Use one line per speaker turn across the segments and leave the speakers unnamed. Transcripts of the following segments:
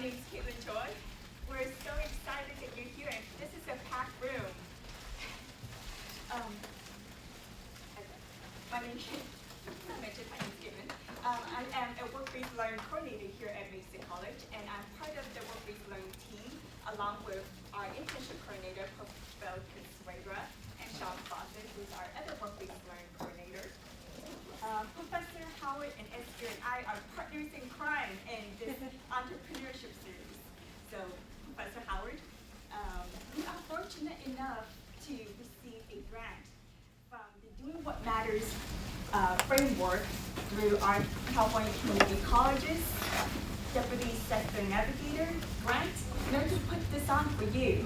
name is Caitlin Choi. We're so excited that you're here, and this is a packed room. My name is Caitlin. I am a work-based learning coordinator here at Mesa College, and I'm part of the work-based learning team, along with our internship coordinator, Professor Consuegra, and Sean Fawcett, who's our other work-based learning coordinator. Professor Howard and Esther and I are partners in crime in this Entrepreneurship Series. So, Professor Howard, we are fortunate enough to receive a grant from the Doing What Matters framework through our California Community Colleges Deputy Sector Navigator grant in order to put this on for you,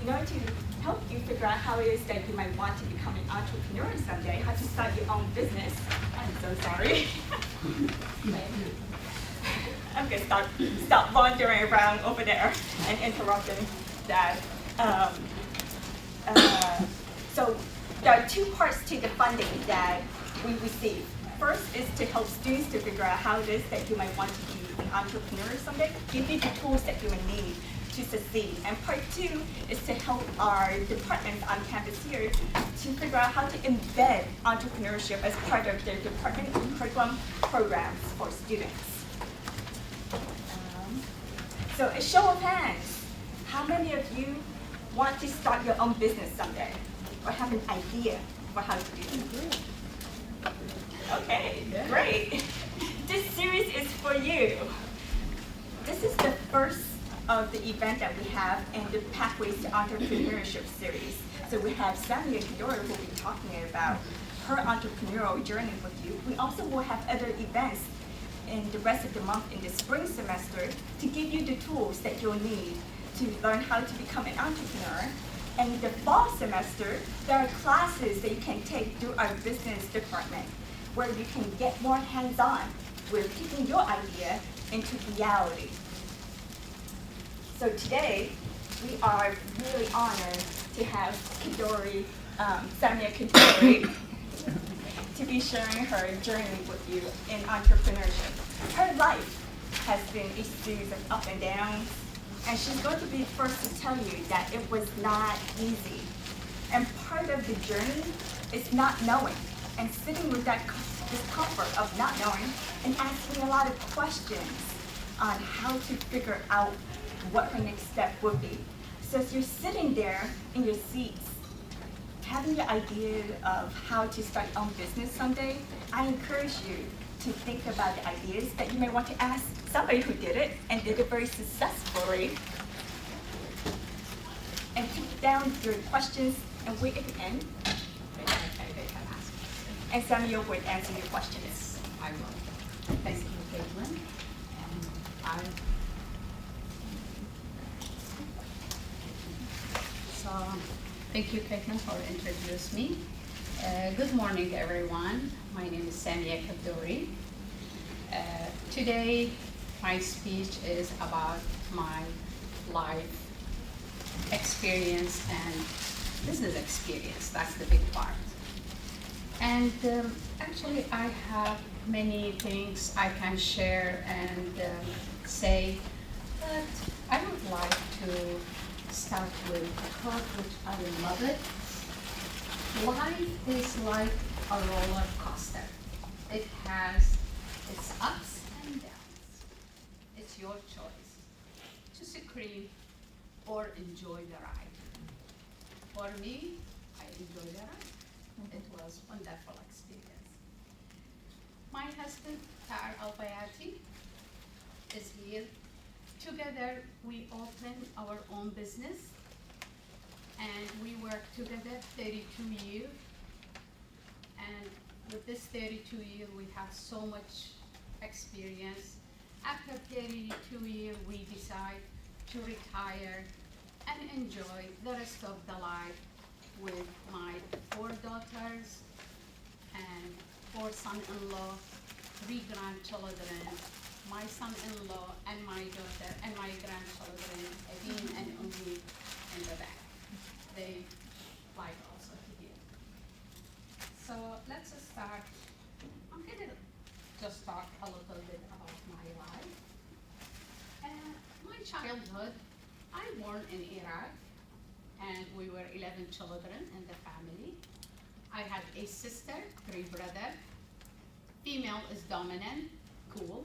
in order to help you figure out how it is that you might want to become an entrepreneur someday, how to start your own business. I'm so sorry. I'm going to stop wandering around over there and interrupting that. So there are two parts to the funding that we receive. First is to help students to figure out how it is that you might want to be an entrepreneur someday, give you the tools that you will need to succeed. And part two is to help our departments on campus here to figure out how to embed entrepreneurship as part of their department curriculum programs for students. So a show of hands, how many of you want to start your own business someday or have an idea for how to do it? Okay, great. This series is for you. This is the first of the event that we have in the Pathways to Entrepreneurship series. So we have Samiya Kaddory who will be talking about her entrepreneurial journey with you. We also will have other events in the rest of the month in the spring semester to give you the tools that you'll need to learn how to become an entrepreneur. And in the fall semester, there are classes that you can take through our business department where you can get more hands-on with taking your idea into reality. So today, we are really honored to have Samiya Kaddory to be sharing her journey with you in entrepreneurship. Her life has been a series of ups and downs, and she's going to be the first to tell you that it was not easy. And part of the journey is not knowing and sitting with that discomfort of not knowing and asking a lot of questions on how to figure out what her next step would be. So as you're sitting there in your seats, having the idea of how to start your own business someday, I encourage you to think about the ideas that you may want to ask somebody who did it and did it very successfully. And take down your questions and wait at the end. And Samiya would answer your questions.
I will. Thank you, Caitlin. Thank you, Caitlin, for introducing me. Good morning, everyone. My name is Samiya Kaddory. Today, my speech is about my life experience and business experience. That's the big part. And actually, I have many things I can share and say, but I would like to start with a quote which I love it. Life is like a roller coaster. It has its ups and downs. It's your choice to scream or enjoy the ride. For me, I enjoy the ride. It was a wonderful experience. My husband, Tar Albayati, is here. Together, we opened our own business, and we worked together 32 years. And with this 32 years, we have so much experience. After 32 years, we decided to retire and enjoy the rest of the life with my 4 daughters and 4 son-in-law, 3 grandchildren, my son-in-law and my daughter and my grandchildren, Adine and Umi in the back. They like also here. So let's start. I'm going to just talk a little bit about my life. my childhood, I born in Iraq, and we were 11 children in the family. I had a sister, 3 brothers. Female is dominant, cool.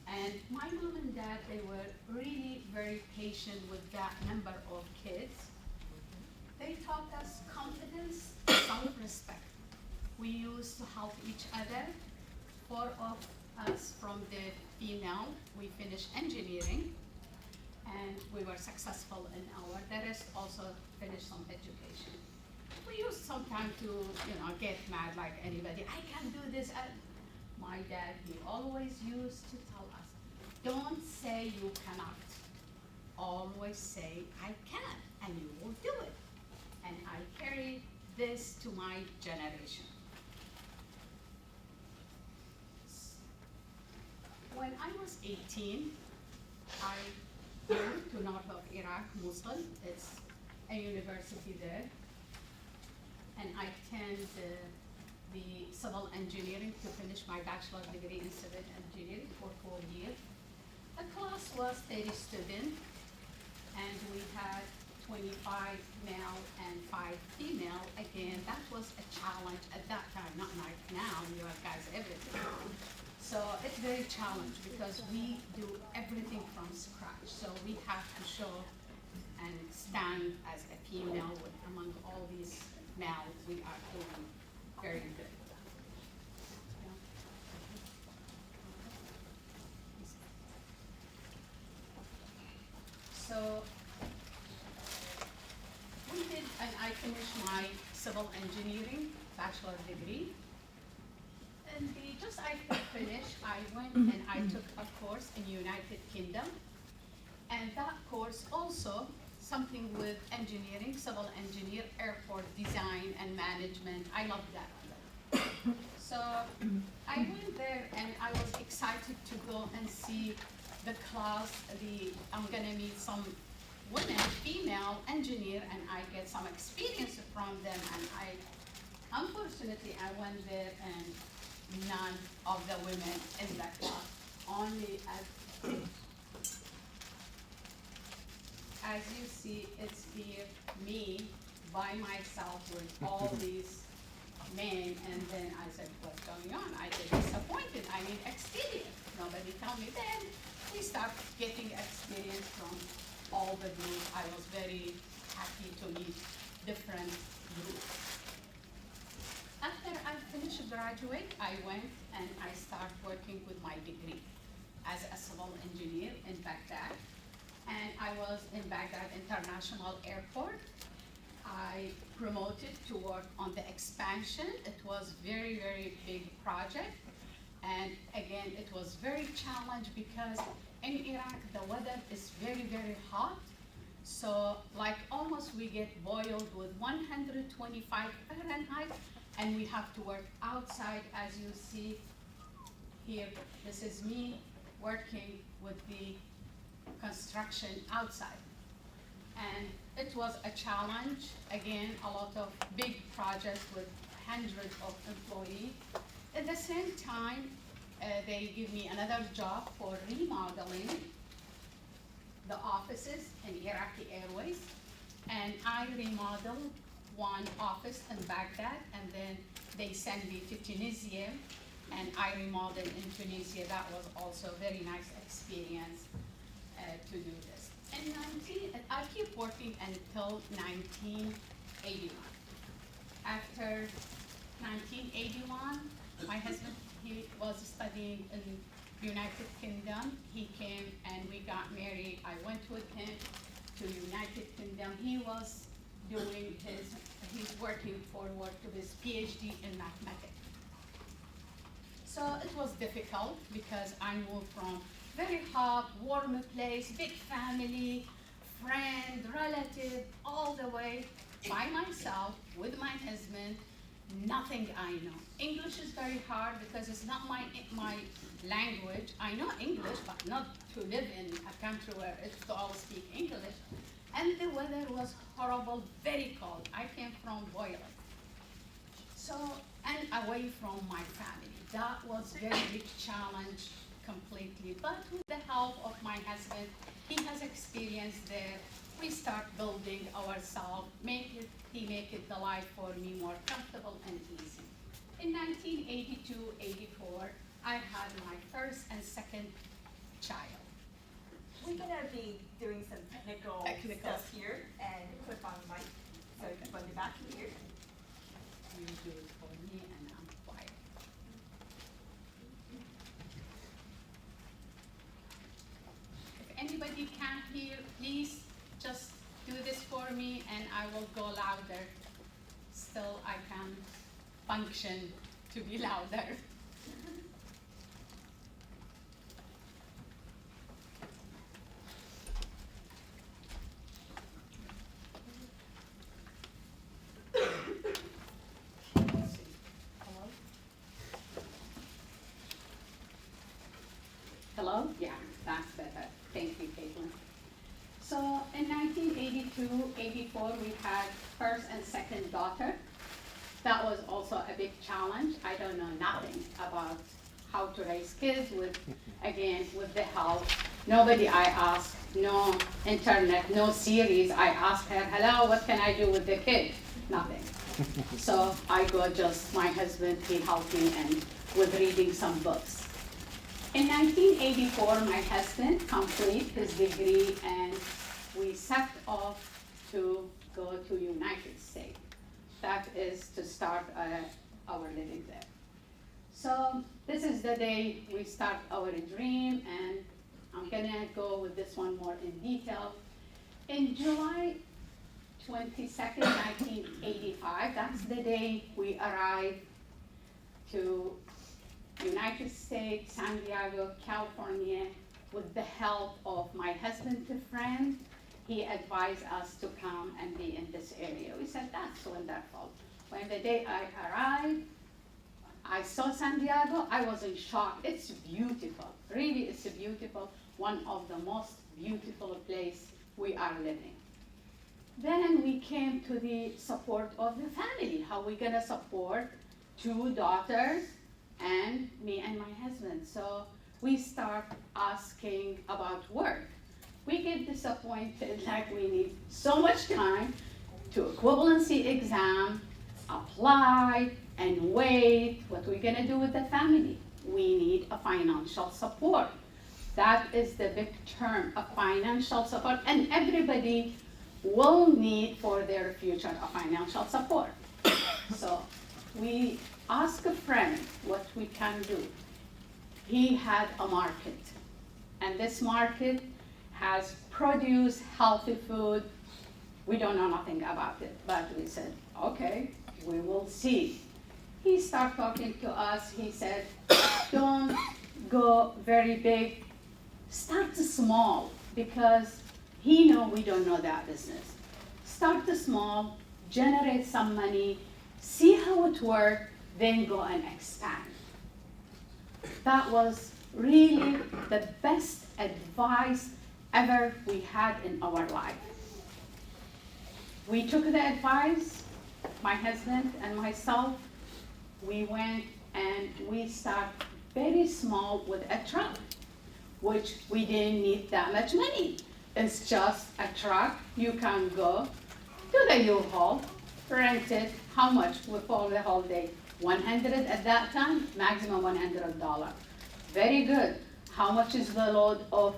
And my mom and dad, they were really very patient with that number of kids. They taught us confidence, self-respect. We used to help each other. 4 of us from the female, we finished engineering, and we were successful in our, the rest also finished some education. We used sometimes to, get mad like anybody. I can't do this. My dad, he always used to tell us, don't say you cannot. Always say, I can, and you will do it. And I carry this to my generation. When I was 18, I moved to north of Iraq, Mosul. It's a university there. And I attended the civil engineering to finish my bachelor degree in civil engineering for 4 years. The class was 30 students, and we had 25 male and 5 female. Again, that was a challenge at that time, not like now, you guys everything. So it's very challenging because we do everything from scratch. So we have to show and stand as a female with, among all these males. We are doing very good. So we did, and I finished my civil engineering bachelor degree. And just after finished, I went and I took a course in United Kingdom. And that course also something with engineering, civil engineer, airport design and management. I love that. So I went there and I was excited to go and see the class. I'm gonna meet some women, female engineer, and I get some experience from them. And unfortunately, I went there and none of the women in that class, only as you see, it's here, me, by myself with all these men, and then I said, what's going on? I get disappointed, I need experience. Nobody tell me. Then we start getting experience from all the groups. I was very happy to meet different groups. After I finished graduate, I went and I started working with my degree as a civil engineer in Baghdad. And I was in Baghdad International Airport. I promoted to work on the expansion. It was very, very big project. And again, it was very challenging because in Iraq, the weather is very, very hot. So like almost we get boiled with 125 Fahrenheit, and we have to work outside. As you see here, this is me working with the construction outside. And it was a challenge. Again, a lot of big projects with hundreds of employees. At the same time, they give me another job for remodeling the offices in Iraqi Airways. And I remodeled one office in Baghdad, and then they sent me to Tunisia, and I remodeled in Tunisia. That was also a very nice experience to do this. And I keep working until 1981. After 1981, my husband, he was studying in United Kingdom. He came and we got married. I went with him to United Kingdom. He was doing he's working forward to his PhD in mathematics. So it was difficult because I moved from very hot, warm place, big family, friend, relative, all the way by myself with my husband, nothing I know. English is very hard because it's not my language. I know English, but not to live in a country where it's all speak English. And the weather was horrible, very cold. I came from boiling. So, and away from my family. That was very big challenge completely, but with the help of my husband, he has experience there. We start building ourselves, he make it the life for me more comfortable and easy. In 1982-84, I had my first and second child.
We're gonna be doing some technical stuff here and clip on mic. So from the back here.
You do it for me and I'm quiet. If anybody can't hear, please just do this for me and I will go louder. Still, I can function to be louder. Hello? Yeah, that's better. Thank you, Caitlin. So in 1982-84, we had first and second daughter. That was also a big challenge. I don't know nothing about how to raise kids with the help. Nobody I asked, no internet, no series. I asked her, hello, what can I do with the kid? Nothing. So I go just, my husband, he helped me and with reading some books. In 1984, my husband completed his degree and we set off to go to United States. That is to start our living there. So this is the day we start our dream, and I'm gonna go with this one more in detail. In July 22nd, 1985, that's the day we arrived to United States, San Diego, California, with the help of my husband's friend. He advised us to come and be in this area. We said, that's wonderful. When the day I arrived, I saw San Diego, I was in shock. It's beautiful, really it's beautiful. One of the most beautiful places we are living. Then we came to the support of the family. How we gonna support 2 daughters and me and my husband. So we start asking about work. We get disappointed, like we need so much time to equivalency exam, apply, and wait. What we gonna do with the family? We need a financial support. That is the big term, a financial support, and everybody will need for their future a financial support. So we ask a friend what we can do. He had a market, and this market has produced healthy food. We don't know nothing about it, but we said, okay, we will see. He started talking to us. He said, don't go very big, start small, because he know we don't know that business. Start small, generate some money, see how it works, then go and expand. That was really the best advice ever we had in our life. We took the advice, my husband and myself, we went and we started very small with a truck, which we didn't need that much money. It's just a truck. You can go to the U-Haul, rent it. How much for the whole day? 100 at that time, maximum $100. Very good. How much is the load of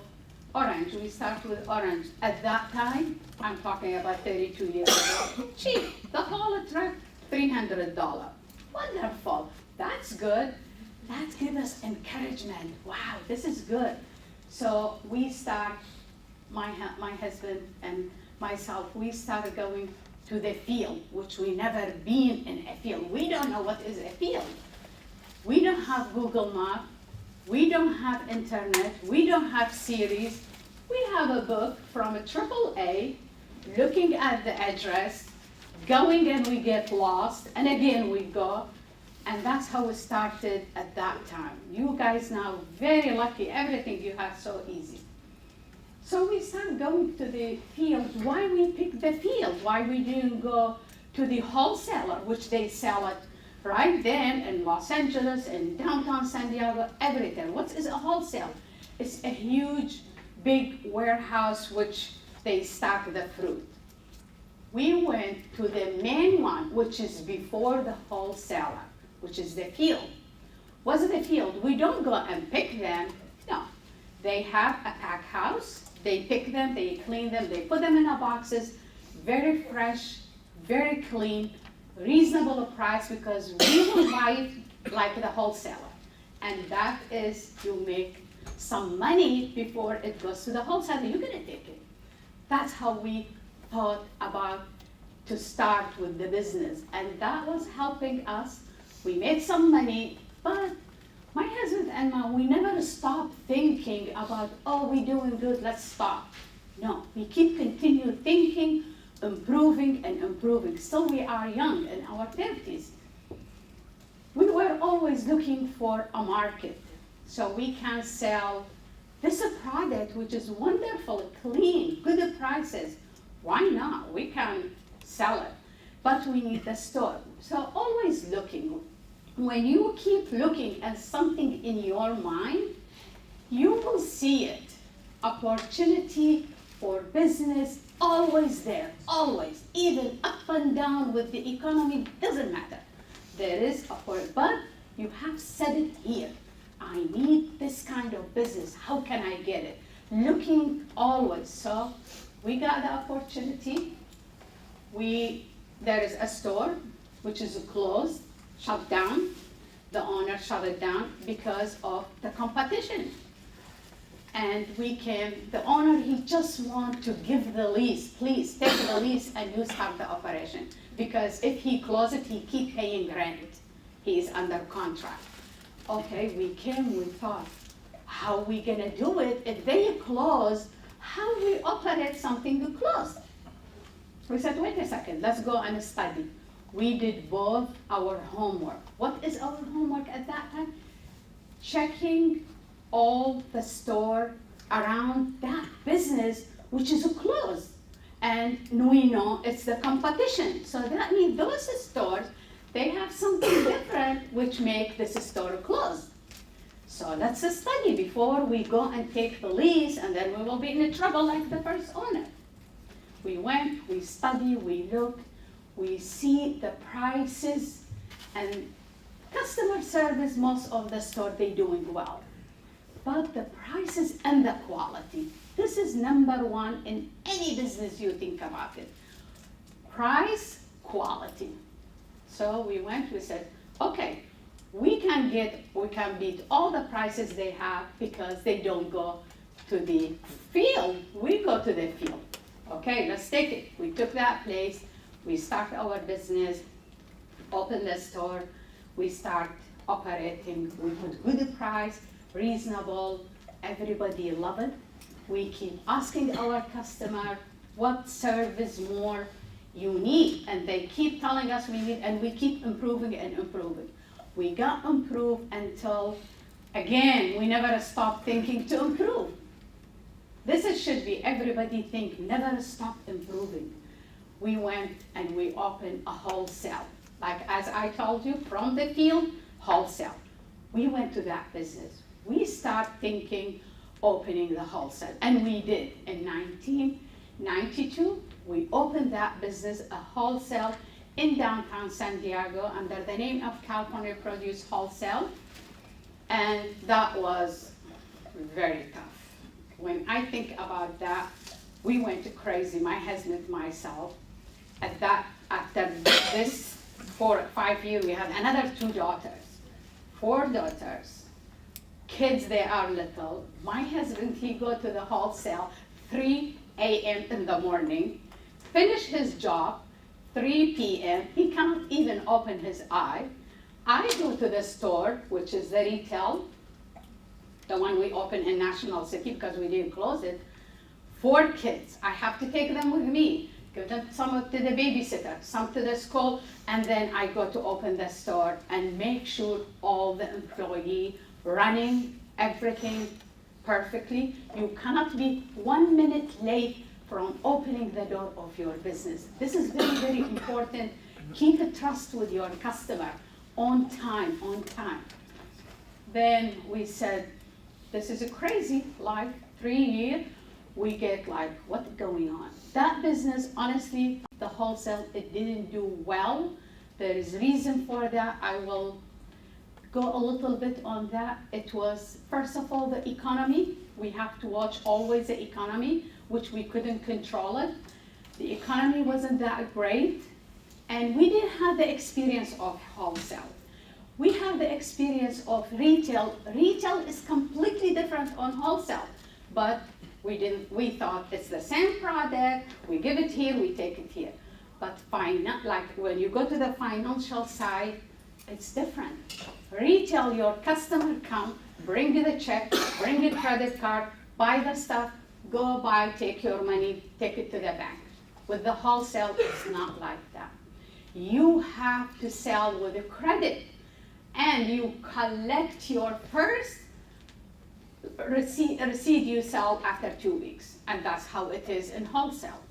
orange? We start with orange. At that time, I'm talking about 32 years ago. Cheap. The whole truck, $300. Wonderful. That's good. That gives us encouragement. Wow, this is good. So we start, my husband and myself, we started going to the field, which we never been in a field. We don't know what is a field. We don't have Google Maps. We don't have internet. We don't have series. We have a book from a AAA, looking at the address, going and we get lost, and again we go. And that's how we started at that time. You guys now very lucky, everything you have so easy. So we started going to the field. Why we picked the field? Why we didn't go to the wholesaler, which they sell it right then in Los Angeles, in downtown San Diego, everything. What is a wholesale? It's a huge, big warehouse which they stock the fruit. We went to the main one, which is before the wholesaler, which is the field. What's the field? We don't go and pick them, no. They have a pack house, they pick them, they clean them, they put them in a boxes, very fresh, very clean, reasonable price, because we will buy it like the wholesaler. And that is, you make some money before it goes to the wholesaler, you're gonna take it. That's how we thought about to start with the business, and that was helping us. We made some money, but my husband and we never stopped thinking about, oh, we're doing good, let's stop. No, we continue thinking, improving and improving. Still we are young, in our 30s. We were always looking for a market, so we can sell this product, which is wonderful, clean, good prices. Why not? We can sell it, but we need the store. So always looking. When you keep looking at something in your mind, you will see it. Opportunity for business, always there, always. Even up and down with the economy, doesn't matter. There is but you have said it here. I need this kind of business, how can I get it? Looking always. So we got the opportunity. There is a store which is closed, shut down. The owner shut it down because of the competition. And the owner, he just want to give the lease. Please take the lease and you start the operation. Because if he close it, he keep paying rent. He is under contract. Okay, we thought, how we gonna do it? If they close, how we operate something closed? We said, wait a second, let's go and study. We did both our homework. What is our homework at that time? Checking all the store around that business, which is closed. And we know it's the competition. So that means those stores, they have something different which make this store closed. So let's study before we go and take the lease, and then we will be in trouble like the first owner. We went, we studied, we looked, we see the prices, and customer service, most of the store, they doing well. But the prices and the quality, this is number one in any business you think about it. Price, quality. So we went, we said, okay, we can beat all the prices they have because they don't go to the field, we go to the field. Okay, let's take it. We took that place, we start our business, open the store, we start operating, we put good price, reasonable, everybody love it. We keep asking our customer what service more you need, and they keep telling us we need, and we keep improving and improving. We got improved until, again, we never stop thinking to improve. This should be, everybody think, never stop improving. We went and we opened a wholesale. Like as I told you, from the field, wholesale. We went to that business. We start thinking opening the wholesale, and we did. In 1992, we opened that business, a wholesale in downtown San Diego under the name of California Produce Wholesale, and that was very tough. When I think about that, we went crazy, my husband, myself. After this 4 or 5 years, we had another 2 daughters, 4 daughters. Kids, they are little. My husband, he go to the wholesale 3 a.m. in the morning, finish his job, 3 p.m., he cannot even open his eye. I go to the store, which is the retail, the one we opened in National City because we didn't close it. 4 kids, I have to take them with me, give them some to the babysitter, some to the school, and then I go to open the store and make sure all the employee running everything perfectly. You cannot be 1 minute late from opening the door of your business. This is very, very important. Keep a trust with your customer. on time. Then we said, this is a crazy, like 3 years, we get like, what's going on? That business, honestly, the wholesale, it didn't do well. There is reason for that. I will go a little bit on that. It was, first of all, the economy. We have to watch always the economy, which we couldn't control it. The economy wasn't that great, and we didn't have the experience of wholesale. We have the experience of retail. Retail is completely different on wholesale, but we thought it's the same product, we give it here, we take it here. But like when you go to the financial side, it's different. Retail, your customer come, bring you the check, bring your credit card, buy the stuff, go buy, take your money, take it to the bank. With the wholesale, it's not like that. You have to sell with a credit, and you collect your first receipt you sell after 2 weeks, and that's how it is in wholesale.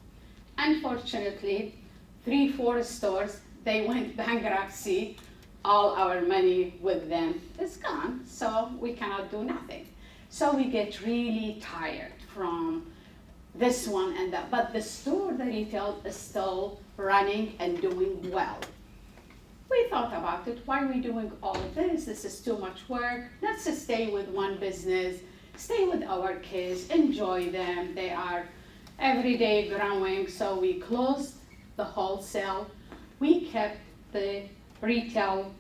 Unfortunately, 3-4 stores, they went bankruptcy. All our money with them is gone, so we cannot do nothing. So we get really tired from this one and that, but the store, the retail is still running and doing well. We thought about it, why are we doing all of this? This is too much work. Let's just stay with one business, stay with our kids, enjoy them. They are every day growing, so we closed the wholesale. We kept the retail,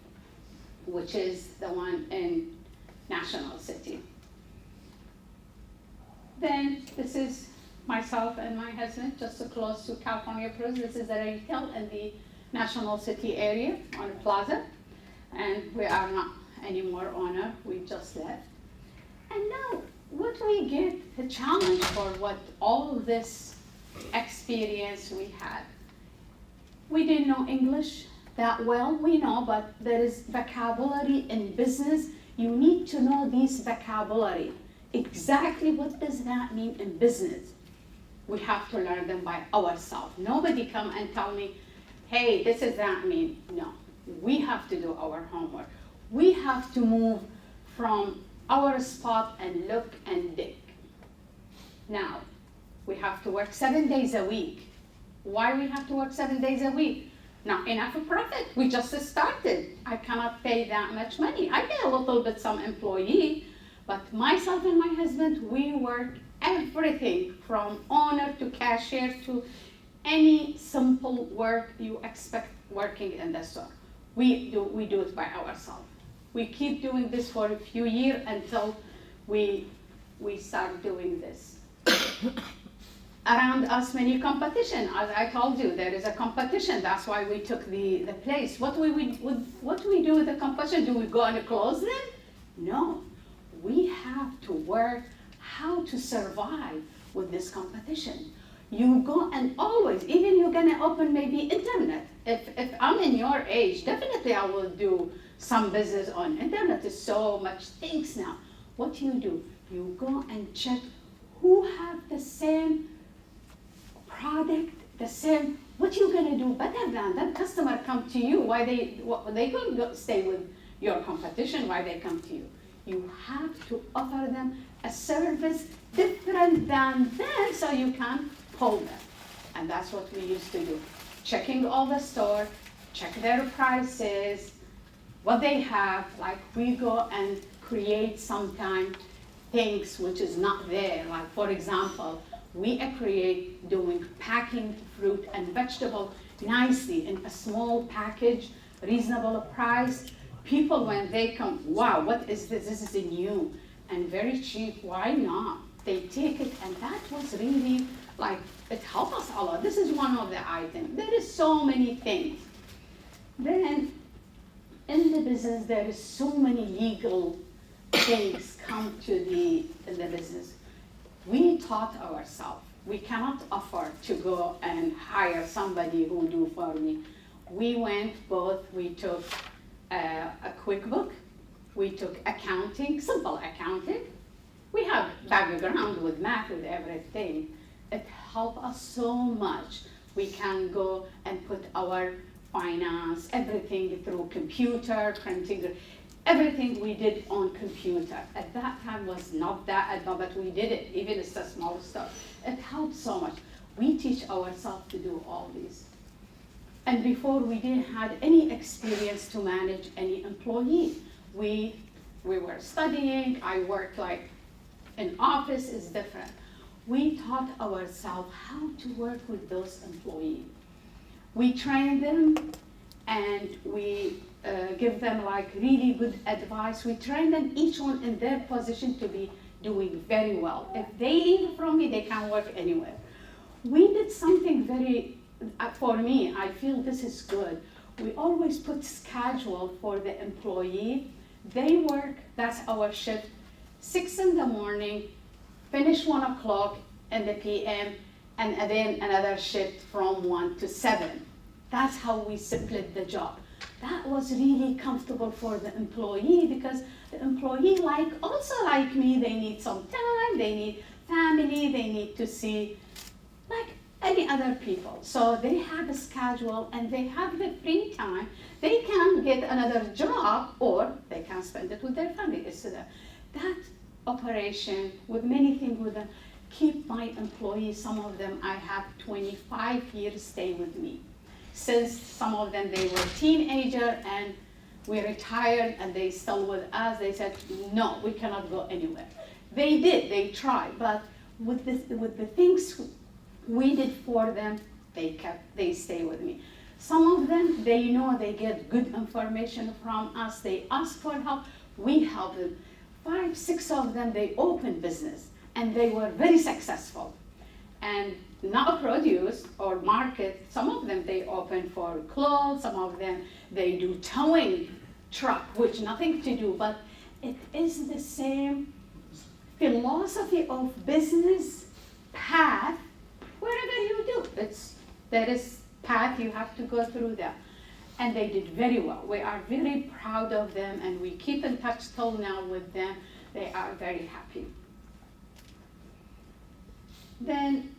which is the one in National City. Then this is myself and my husband, just so close to California Cruise. This is the retail in the National City area on the plaza. And we are not anymore owner, we just left. And now, what we get, the challenge for what all this experience we had. We didn't know English that well, we know, but there is vocabulary in business. You need to know this vocabulary. Exactly what does that mean in business? We have to learn them by ourselves. Nobody come and tell me, hey, this is that mean. No, we have to do our homework. We have to move from our spot and look and dig. Now, we have to work 7 days a week. Why we have to work 7 days a week? Not enough of profit. We just started. I cannot pay that much money. I pay a little bit some employee, but myself and my husband, we work everything from owner to cashier to any simple work you expect working in the store. We do it by ourselves. We keep doing this for a few years until we start doing this. Around us, many competition. As I told you, there is a competition. That's why we took the place. What do we do with the competition? Do we go and close them? No. We have to work how to survive with this competition. You go and always, even you're gonna open maybe internet. If I'm in your age, definitely I will do some business on internet. There's so much things now. What do? You go and check who have the same product, the same, what you gonna do better than that customer come to you? Why they couldn't go stay with your competition, why they come to you? You have to offer them a service different than them so you can pull them. And that's what we used to do. Checking all the store, check their prices, what they have, like we go and create sometimes things which is not there. Like for example, we create doing packing fruit and vegetable nicely in a small package, reasonable price. People when they come, wow, what is this? This is new and very cheap, why not? They take it, and that was really like, it helped us a lot. This is one of the items. There is so many things. Then in the business, there is so many legal things come to in the business. We taught ourselves. We cannot afford to go and hire somebody who do for me. We went both, we took a QuickBook, we took accounting, simple accounting. We have background with math, with everything. It helped us so much. We can go and put our finance, everything through computer, printing, everything we did on computer. At that time was not that advanced, but we did it, even it's a small stuff. It helped so much. We teach ourselves to do all these. And before we didn't have any experience to manage any employee. We were studying, I worked like in office is different. We taught ourselves how to work with those employees. We train them and we give them like really good advice. We train them each one in their position to be doing very well. If they leave from me, they can work anywhere. We did something very, for me, I feel this is good. We always put schedule for the employee. They work, that's our shift, 6 in the morning, finish 1 o'clock in the PM, and then another shift from 1 to 7. That's how we split the job. That was really comfortable for the employee because the employee also like me, they need some time, they need family, they need to see like any other people. So they have a schedule and they have the free time. They can get another job or they can spend it with their family. So that operation with many things with them, keep my employees, some of them I have 25 years stay with me. Since some of them they were teenager and we retired and they still with us, they said, no, we cannot go anywhere. They did, they tried, but with the things we did for them, they stay with me. Some of them, they know they get good information from us, they ask for help, we help them. 5, 6 of them, they open business and they were very successful. And not produce or market, some of them they open for clothes, some of them they do towing truck, which nothing to do, but it is the same philosophy of business path, wherever you do. There is path, you have to go through that. And they did very well. We are very proud of them and we keep in touch till now with them. They are very happy. Then,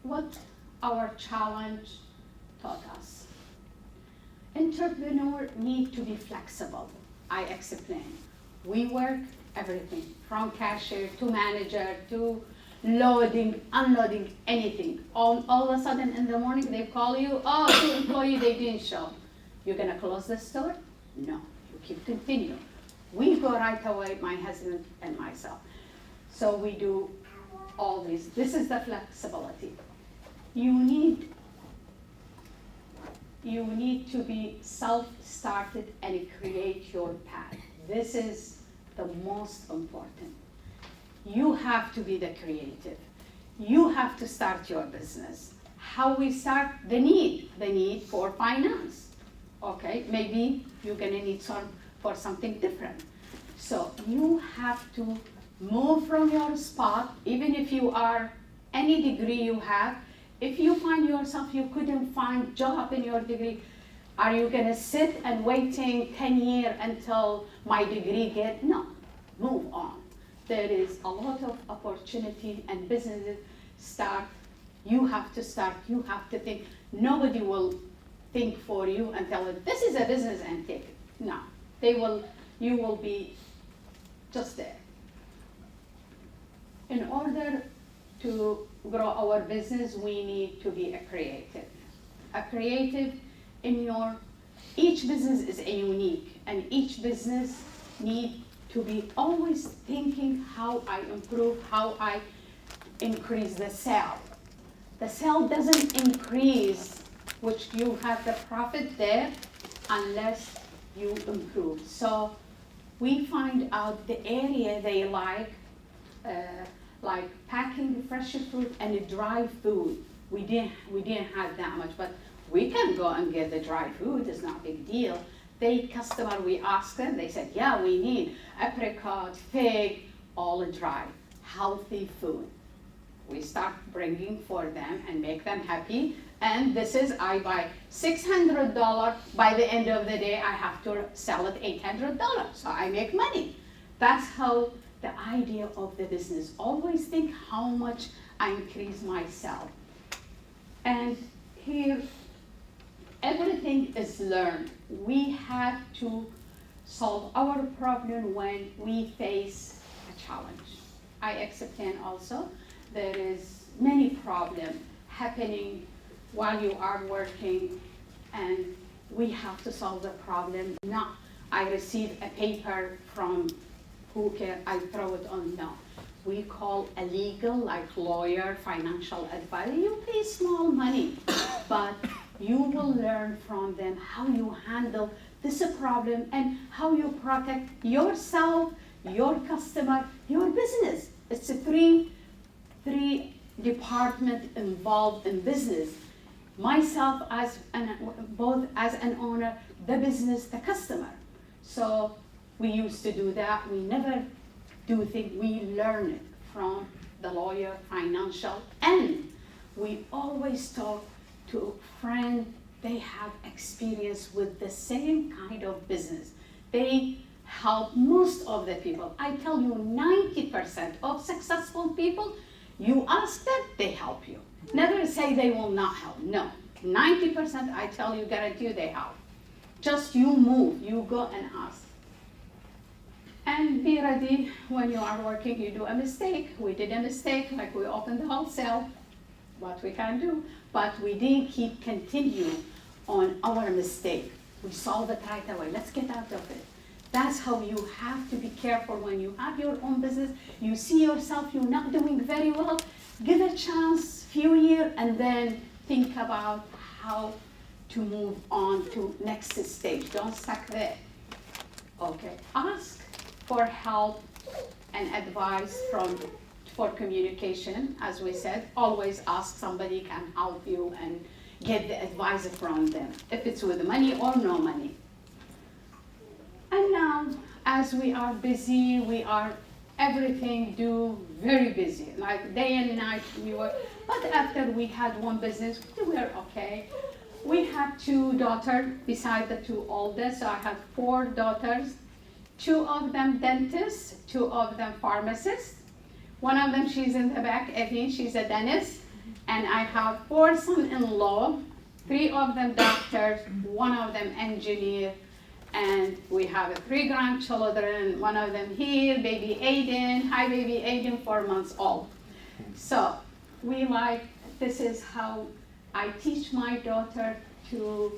what our challenge taught us. Entrepreneurs need to be flexible. I explained. We work everything from cashier to manager to loading, unloading, anything. All of a sudden in the morning they call you, oh, the employee, they didn't show. You're gonna close the store? No, you keep continue. We go right away, my husband and myself. So we do all these. This is the flexibility. You need to be self-started and create your path. This is the most important. You have to be the creative. You have to start your business. How we start? The need for finance. Okay, maybe you're gonna need some for something different. So you have to move from your spot, even if you are any degree you have. If you find yourself you couldn't find job in your degree, are you gonna sit and waiting 10 years until my degree get? No, move on. There is a lot of opportunity and businesses start. You have to start, you have to think. Nobody will think for you and tell it, this is a business and take it. No, you will be just there. In order to grow our business, we need to be a creative. A creative each business is a unique, and each business need to be always thinking how I improve, how I increase the sale. The sale doesn't increase, which you have the profit there, unless you improve. So we find out the area they like packing fresh fruit and dry food. We didn't have that much, but we can go and get the dry food, it's not a big deal. We asked them, they said, yeah, we need apricot, fig, all dry, healthy food. We start bringing for them and make them happy. And this is, I buy $600, by the end of the day, I have to sell it $800, so I make money. That's how the idea of the business. Always think how much I increase myself. And here, everything is learned. We have to solve our problem when we face a challenge. I explain also there is many problems happening while you are working, and we have to solve the problem. Not I receive a paper from who can I throw it on? No. We call a legal, like lawyer, financial advisor. You pay small money, but you will learn from them how you handle this problem and how you protect yourself, your customer, your business. It's a three department involved in business. Myself both as an owner, the business, the customer. So we used to do that. We never do things. We learn it from the lawyer, financial, and we always talk to a friend. They have experience with the same kind of business. They help most of the people. I tell you, 90% of successful people, you ask them, they help you. Never say they will not help. No, 90% I tell you, guarantee you they help. Just you move, you go and ask. And be ready when you are working, you do a mistake. We did a mistake, like we opened the wholesale, what we can do, but we didn't continue on our mistake. We solve it right away, let's get out of it. That's how you have to be careful when you have your own business. You see yourself, you're not doing very well, give a chance, few years, and then think about how to move on to next stage. Don't stuck there. Okay, ask for help and advice for communication. As we said, always ask somebody can help you and get the advice from them, if it's with money or no money. And now, as we are busy, we are everything do very busy, like day and night we work. But after we had one business, we were okay. We have 2 daughters beside the 2 oldest, so I have 4 daughters. 2 of them dentists, 2 of them pharmacists. One of them, she's in the back, Evie, she's a dentist. And I have 4 sons-in-law, 3 of them doctors, 1 of them engineer. And we have 3 grandchildren, 1 of them here, baby Aiden. Hi, baby Aiden, 4 months old. So this is how I teach my daughter to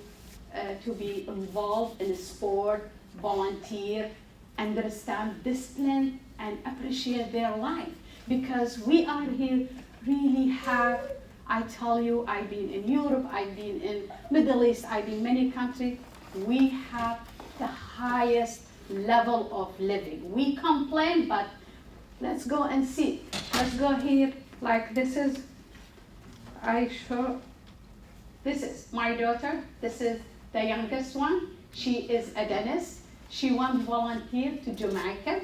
be involved in sport, volunteer, understand discipline, and appreciate their life. Because we are here really have, I tell you, I've been in Europe, I've been in Middle East, I've been in many countries. We have the highest level of living. We complain, but let's go and see. Let's go here, like this is my daughter. This is the youngest one. She is a dentist. She went volunteer to Jamaica,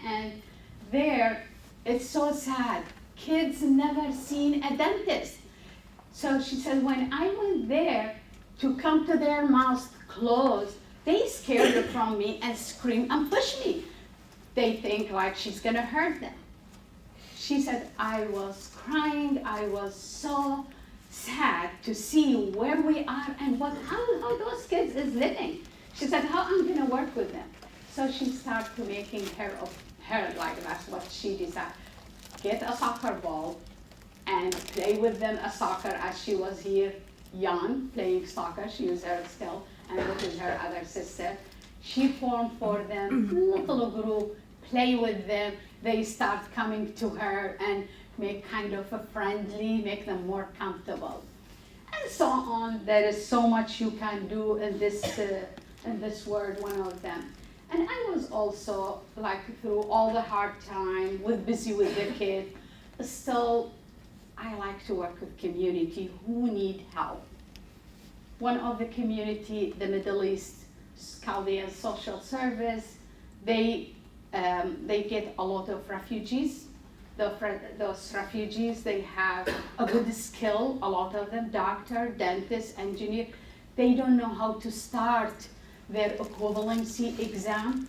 and there it's so sad. Kids never seen a dentist. So she said, when I went there to come to their mouths closed, they scared from me and scream and push me. They think like she's gonna hurt them. She said, I was crying, I was so sad to see where we are and how those kids is living. She said, how I'm gonna work with them. So she started making her like that's what she decided. Get a soccer ball and play with them a soccer as she was here young, playing soccer. She was her still, and this is her other sister. She formed for them little group, play with them. They start coming to her and make kind of a friendly, make them more comfortable. And so on. There is so much you can do in this world, one of them. And I was also, like, through all the hard time, busy with the kid, still, I like to work with community who need help. One of the community, the Middle East Chaldean Social Service, they get a lot of refugees. Those refugees, they have a good skill, a lot of them, doctor, dentist, engineer. They don't know how to start their equivalency exam.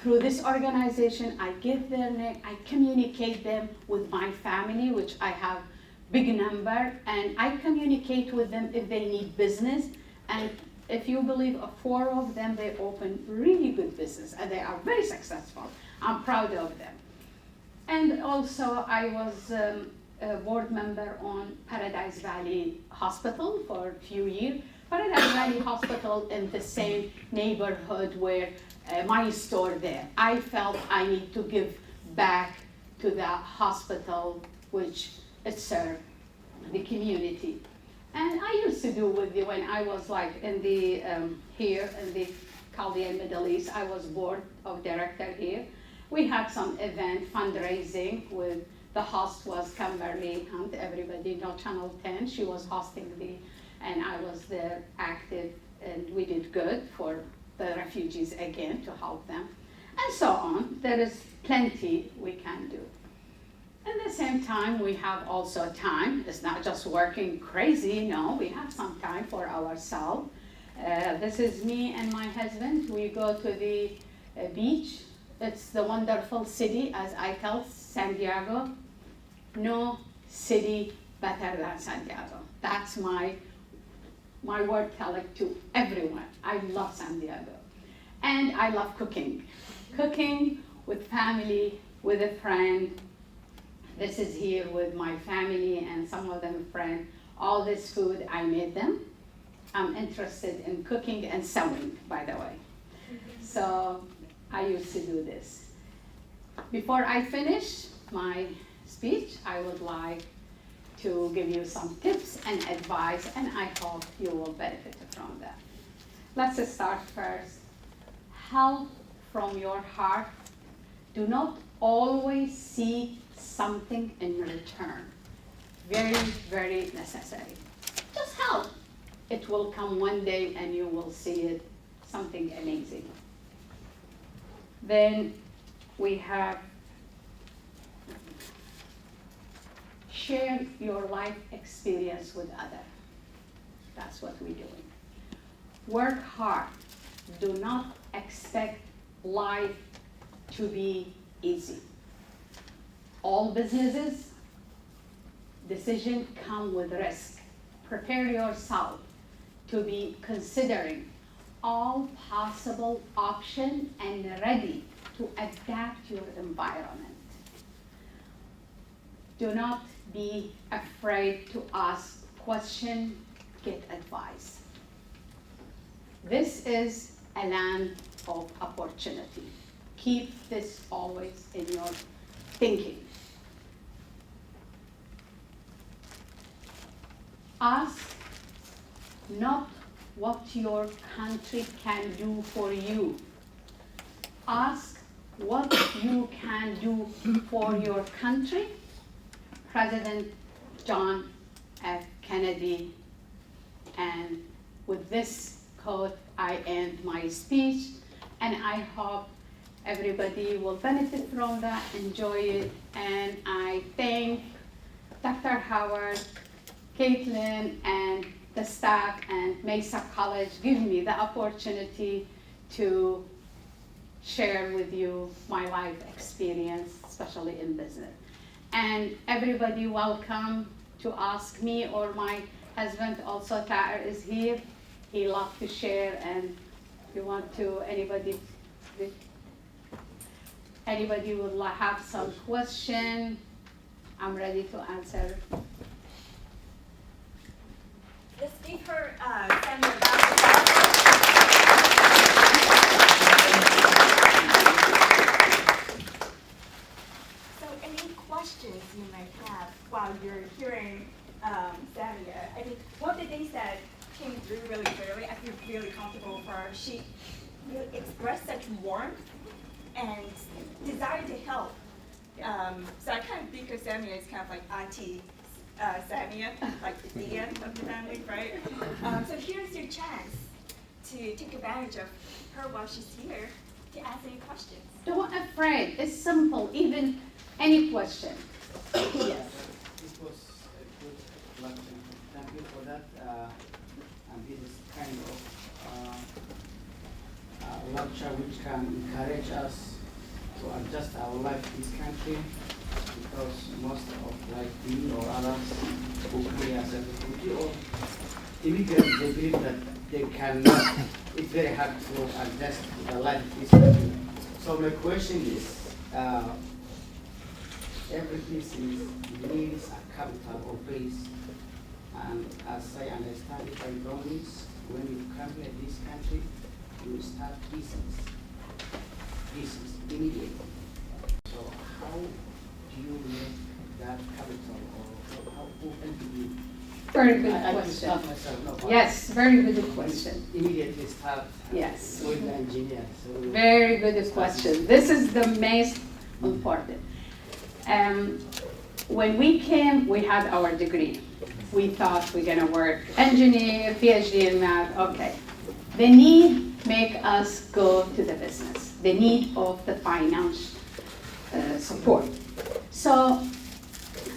Through this organization, I give their name, I communicate them with my family, which I have big number, and I communicate with them if they need business. And if you believe, 4 of them, they open really good business, and they are very successful. I'm proud of them. And also, I was a board member on Paradise Valley Hospital for a few years. Paradise Valley Hospital in the same neighborhood where my store there. I felt I need to give back to the hospital which it served the community. And I used to do with the, when I was like in the, here in the Chaldean Middle East, I was board of director here. We had some event fundraising with, the host was Kimberly Hunt, everybody know Channel 10, she was hosting the, and I was there active, and we did good for the refugees again to help them, and so on. There is plenty we can do. At the same time, we have also time. It's not just working crazy, no, we have some time for ourselves. This is me and my husband. We go to the beach. It's the wonderful city, as I tell San Diego. No city better than San Diego. That's my word telling to everyone. I love San Diego. And I love cooking. Cooking with family, with a friend. This is here with my family and some of them friends. All this food, I made them. I'm interested in cooking and sewing, by the way. So I used to do this. Before I finish my speech, I would like to give you some tips and advice, and I hope you will benefit from that. Let's start first. Help from your heart. Do not always seek something in return. Very, very necessary. Just help. It will come one day and you will see it, something amazing. Then we have share your life experience with others. That's what we're doing. Work hard. Do not expect life to be easy. All businesses, decisions come with risk. Prepare yourself to be considering all possible options and ready to adapt your environment. Do not be afraid to ask questions, get advice. This is a land of opportunity. Keep this always in your thinking. Ask not what your country can do for you. Ask what you can do for your country. President John F. Kennedy, and with this quote, I end my speech, and I hope everybody will benefit from that, enjoy it, and I thank Dr. Howard, Caitlin, and the staff and Mesa College giving me the opportunity to share with you my life experience, especially in business. And everybody welcome to ask me, or my husband also, Ta'er, is here. He loves to share, and if you want to, anybody would have some question, I'm ready to answer.
Let's give her Samiya a round of applause. So any questions you might have while you're hearing Samiya? I think one of the things that came through really clearly, I feel really comfortable for her. She really expressed such warmth and desire to help. So I kind of think of Samiya as kind of like Auntie Samiya, like the Dia of the family, right? So here's your chance to take advantage of her while she's here to ask any questions.
Don't be afraid. It's simple. Even any question. Yes.
This was a good lecture. Thank you for that. And this is kind of lecture which can encourage us to adjust our life in this country. because most of like me or others who come here as a refugee or immigrants, they believe that they cannot, it's very hard to adjust to the life of this country. So my question is, every business needs a capital or base. And as I understand it by governments, when you come to this country, you start business immediately. So how do you make that capital, or how open do you?
Very good
I
question.
start myself, no problem.
Yes, very good question.
Immediately start
Yes.
with the engineer. So
Very good question. This is the most important. When we came, we had our degree. We thought we're gonna work engineer, PhD in math, okay. The need make us go to the business. The need of the finance support. So,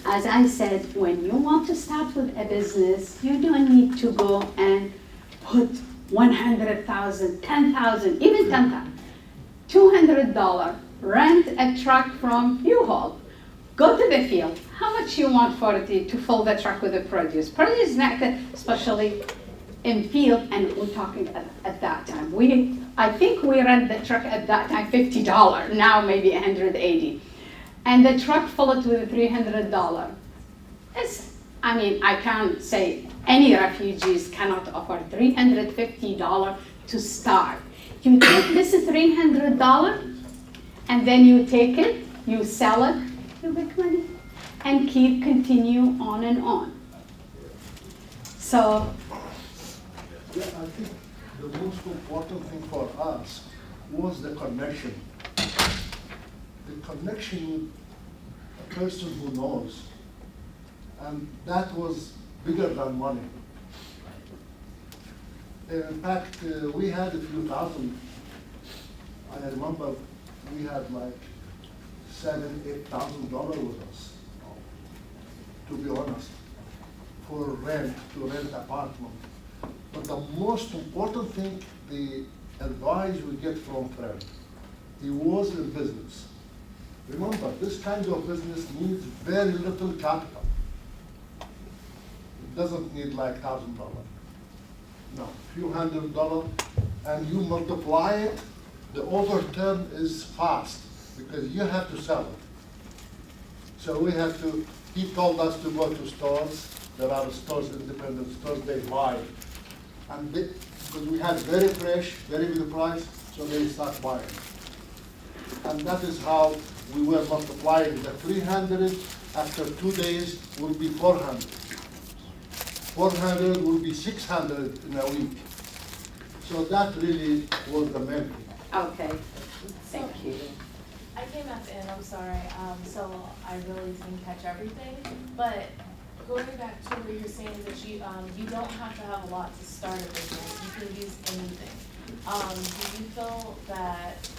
as I said, when you want to start with a business, you don't need to go and put 100,000, 10,000, even 10,000, $200, rent a truck from U-Haul. Go to the field. How much you want for it to fill the truck with the produce? Produce is not that, especially in field, and we're talking at that time. I think we rent the truck at that time $50. Now maybe $180, and the truck full it with $300. I can't say any refugees cannot afford $350 to start. You take this $300, and then you take it, you sell it, you make money, and continue on and on. So,
Yeah, I think the most important thing for us was the connection. The connection with a person who knows. And that was bigger than money. In fact, we had a few thousand. I remember we had like $7,000, $8,000 with us, to be honest, for rent, to rent apartment. But the most important thing, the advice we get from friends, he was in business. Remember, this kind of business needs very little capital. It doesn't need like $1,000. No, few $100, and you multiply it, the overturn is fast, because you have to sell it. So we had to, he told us to go to stores. There are stores, independent stores, they buy. And because we had very fresh, very good price, so they start buying. And that is how we were multiplying. The 300 after 2 days will be 400. 400 will be 600 in a week. So that really was the main thing.
okay, thank you.
I came at the end, I'm sorry, so I really didn't catch everything, but going back to what you're saying is that you don't have to have a lot to start a business, you can use anything. Do you feel that,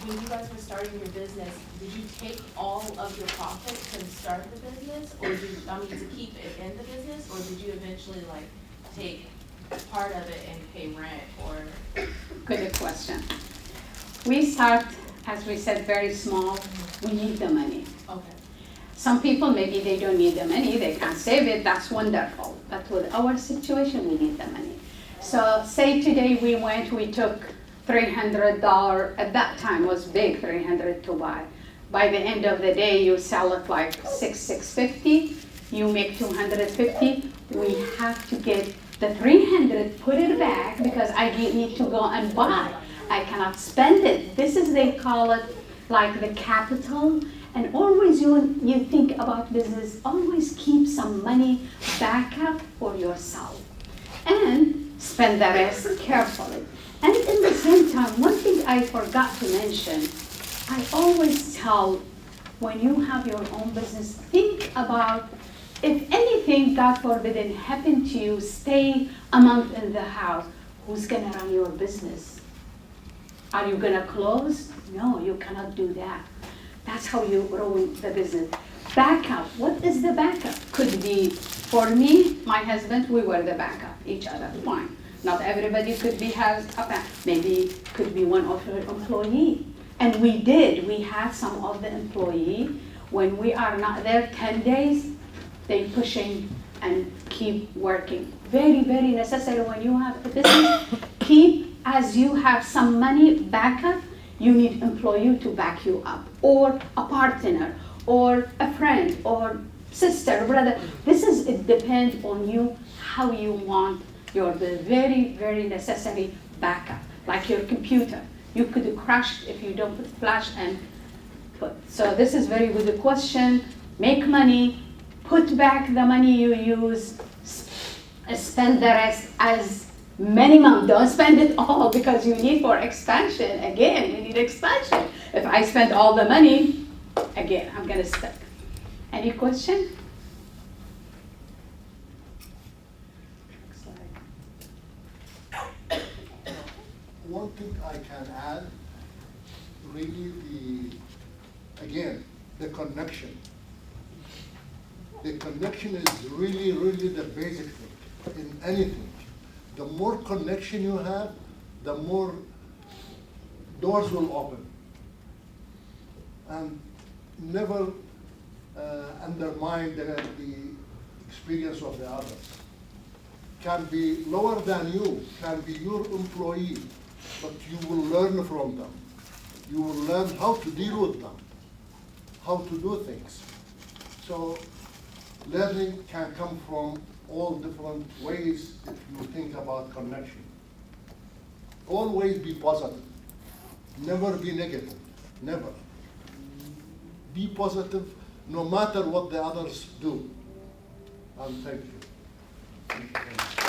when you guys were starting your business, did you take all of your profits and start the business, or to keep it in the business, or did you eventually like take part of it and pay rent, or?
Good question. We start, as we said, very small. We need the money.
Okay.
Some people, maybe they don't need the money, they can save it, that's wonderful. But with our situation, we need the money. So say today we took $300, at that time was big, $300 to buy. By the end of the day, you sell it like $650, you make $250. We have to get the $300, put it back, because I need to go and buy. I cannot spend it. This is, they call it like the capital. And always you think about business, always keep some money back up for yourself. And spend the rest carefully. And in the same time, one thing I forgot to mention, I always tell, when you have your own business, think about, if anything, God forbid, happen to you, stay a month in the house, who's gonna run your business? Are you gonna close? No, you cannot do that. That's how you grow the business. Backup, what is the backup? Could be, for me, my husband, we were the backup, each other, fine. Not everybody could be has a back. Maybe could be one of your employee. And we did. We had some of the employee, when we are not there 10 days, they pushing and keep working. Very, very necessary when you have a business. Keep, as you have some money backup, you need employee to back you up, or a partner, or a friend, or sister, brother. It depends on you, how you want your very, very necessary backup. Like your computer, you could crash if you don't put flash and put. So this is very good question. Make money, put back the money you use, spend the rest as minimum. Don't spend it all, because you need for expansion. Again, you need expansion. If I spend all the money, again, I'm gonna stuck. Any question?
One thing I can add, really the connection. The connection is really, really the basic thing in anything. The more connection you have, the more doors will open. And never undermine the experience of the others. Can be lower than you, can be your employee, but you will learn from them. You will learn how to deal with them, how to do things. So learning can come from all different ways if you think about connection. Always be positive, never be negative, never. Be positive no matter what the others do. And thank you. Thank you.